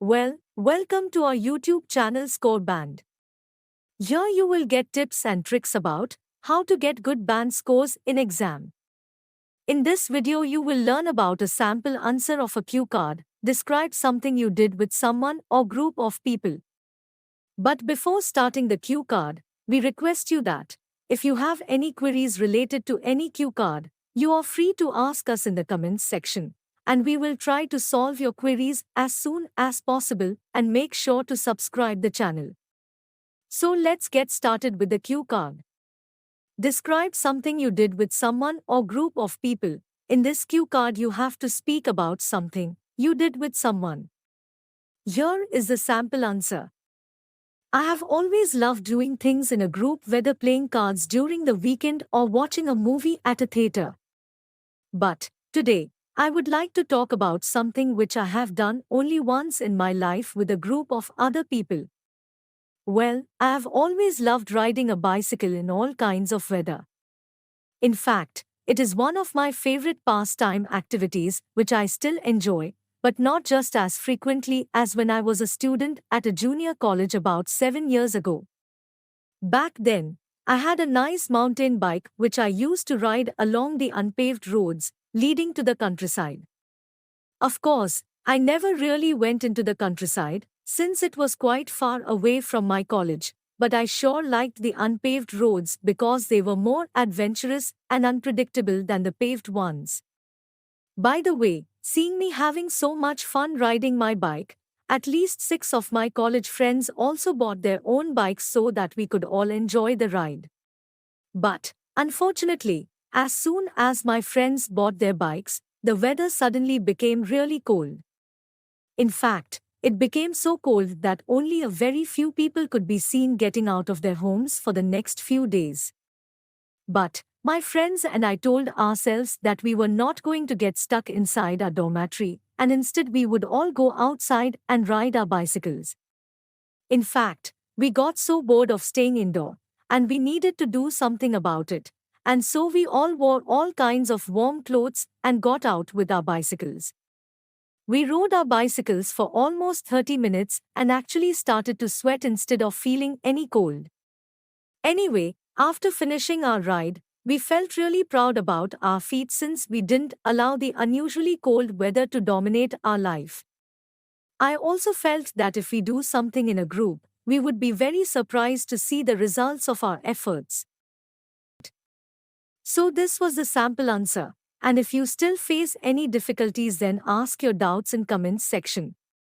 Welcome to our YouTube channel Score Band. Here you will get tips and tricks about how to get good band scores in exam. In this video you will learn about a sample answer of a cue card, describe something you did with someone or group of people. But before starting the cue card, we request you that, if you have any queries related to any cue card, you are free to ask us in the comments section, and we will try to solve your queries as soon as possible and make sure to subscribe the channel. So let's get started with the cue card. Describe something you did with someone or group of people. In this cue card you have to speak about something you did with someone. Here is the sample answer. I have always loved doing things in a group, whether playing cards during the weekend or watching a movie at a theater. But today, I would like to talk about something which I have done only once in my life with a group of other people. Well, I have always loved riding a bicycle in all kinds of weather. In fact, it is one of my favorite pastime activities which I still enjoy, but not just as frequently as when I was a student at a junior college about 7 years ago. Back then, I had a nice mountain bike which I used to ride along the unpaved roads leading to the countryside. Of course, I never really went into the countryside since it was quite far away from my college, but I sure liked the unpaved roads because they were more adventurous and unpredictable than the paved ones. By the way, seeing me having so much fun riding my bike, at least 6 of my college friends also bought their own bikes so that we could all enjoy the ride. But, unfortunately, as soon as my friends bought their bikes, the weather suddenly became really cold. In fact, it became so cold that only a very few people could be seen getting out of their homes for the next few days. But, my friends and I told ourselves that we were not going to get stuck inside our dormitory, and instead we would all go outside and ride our bicycles. In fact, we got so bored of staying indoor, and we needed to do something about it, and so we all wore all kinds of warm clothes and got out with our bicycles. We rode our bicycles for almost 30 minutes and actually started to sweat instead of feeling any cold. Anyway, after finishing our ride, we felt really proud about our feet since we didn't allow the unusually cold weather to dominate our life. I also felt that if we do something in a group, we would be very surprised to see the results of our efforts. So this was the sample answer, and if you still face any difficulties then ask your doubts in comments section.